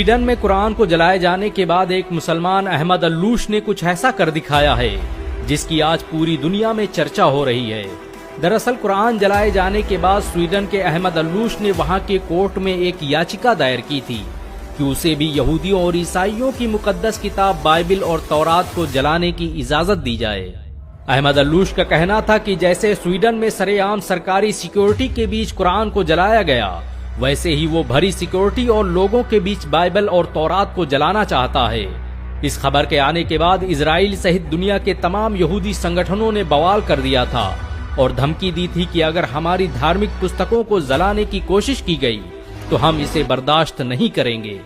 Sweden में कुरान को जलाए जाने के बाद एक मुसलमान अहमद अल्लूश ने कुछ ऐसा कर दिखाया है जिसकी आज पूरी दुनिया में चर्चा हो रही है। दरअसल कुरान जलाए जाने के बाद स्वीडन के अहमद अल्लूश ने वहां के कोर्ट में एक याचिका दायर की थी कि उसे भी यहूदियों और ईसाइयों की मुकद्दस किताब बाइबिल और तौरात को जलाने की इजाजत दी जाए। अहमद अल्लूश का कहना था कि जैसे स्वीडन में सरेआम सरकारी सिक्योरिटी के बीच कुरान को जलाया गया, वैसे ही वो भरी सिक्योरिटी और लोगों के बीच बाइबल और तौरात को जलाना चाहता है। इस खबर के आने के बाद इजराइल सहित दुनिया के तमाम यहूदी संगठनों ने बवाल कर दिया था और धमकी दी थी कि अगर हमारी धार्मिक पुस्तकों को जलाने की कोशिश की गई तो हम इसे बर्दाश्त नहीं करेंगे।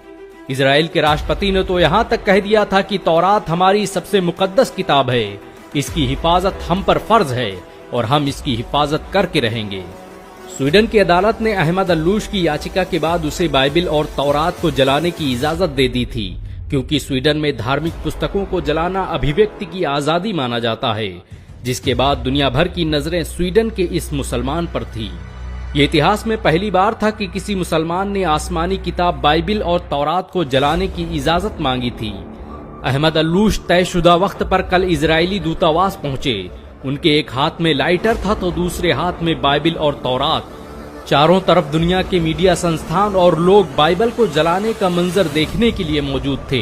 इजराइल के राष्ट्रपति ने तो यहाँ तक कह दिया था कि तौरात हमारी सबसे मुकद्दस किताब है, इसकी हिफाजत हम पर फर्ज है और हम इसकी हिफाजत करके रहेंगे। स्वीडन की अदालत ने अहमद अल्लूश की याचिका के बाद उसे बाइबिल और तौरात को जलाने की इजाजत दे दी थी, क्योंकि स्वीडन में धार्मिक पुस्तकों को जलाना अभिव्यक्ति की आजादी माना जाता है, जिसके बाद दुनिया भर की नजरें स्वीडन के इस मुसलमान पर थी। ये इतिहास में पहली बार था कि किसी मुसलमान ने आसमानी किताब बाइबिल और तौरात को जलाने की इजाजत मांगी थी। अहमद अल्लूश तयशुदा वक्त पर कल इजरायली दूतावास पहुंचे। उनके एक हाथ में लाइटर था तो दूसरे हाथ में बाइबिल और तौरात। चारों तरफ दुनिया के मीडिया संस्थान और लोग बाइबल को जलाने का मंजर देखने के लिए मौजूद थे।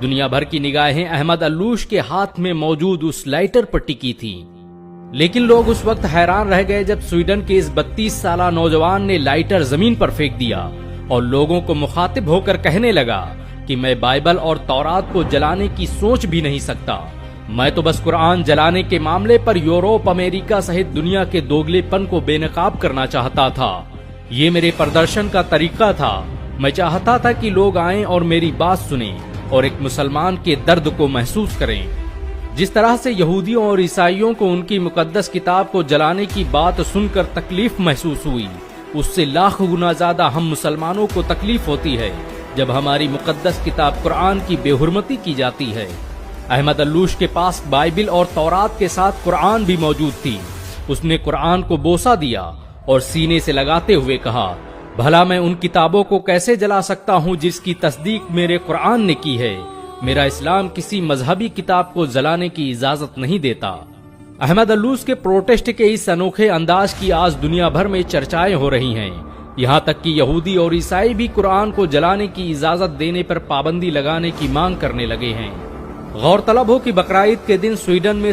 दुनिया भर की निगाहें अहमद अल्लूश के हाथ में मौजूद उस लाइटर पर टिकी थी। लेकिन लोग उस वक्त हैरान रह गए जब स्वीडन के इस 32 साला नौजवान ने लाइटर जमीन पर फेंक दिया और लोगों को मुखातिब होकर कहने लगा कि मैं बाइबल और तौरात को जलाने की सोच भी नहीं सकता। मैं तो बस कुरान जलाने के मामले पर यूरोप, अमेरिका सहित दुनिया के दोगलेपन को बेनकाब करना चाहता था। ये मेरे प्रदर्शन का तरीका था। मैं चाहता था कि लोग आएं और मेरी बात सुनें और एक मुसलमान के दर्द को महसूस करें। जिस तरह से यहूदियों और ईसाइयों को उनकी मुकद्दस किताब को जलाने की बात सुनकर तकलीफ महसूस हुई, उससे लाख गुना ज्यादा हम मुसलमानों को तकलीफ होती है जब हमारी मुकद्दस किताब कुरान की बेहुरमती की जाती है। अहमद अल्लूश के पास बाइबिल और तौरात के साथ कुरान भी मौजूद थी। उसने कुरान को बोसा दिया और सीने से लगाते हुए कहा, भला मैं उन किताबों को कैसे जला सकता हूँ जिसकी तस्दीक मेरे कुरान ने की है। मेरा इस्लाम किसी मजहबी किताब को जलाने की इजाजत नहीं देता। अहमद अल्लूश के प्रोटेस्ट के इस अनोखे अंदाज की आज दुनिया भर में चर्चाएं हो रही हैं। यहाँ तक कि यहूदी और ईसाई भी कुरान को जलाने की इजाजत देने पर पाबंदी लगाने की मांग करने लगे हैं। गौरतलब हो कि बकरा ईद के दिन स्वीडन में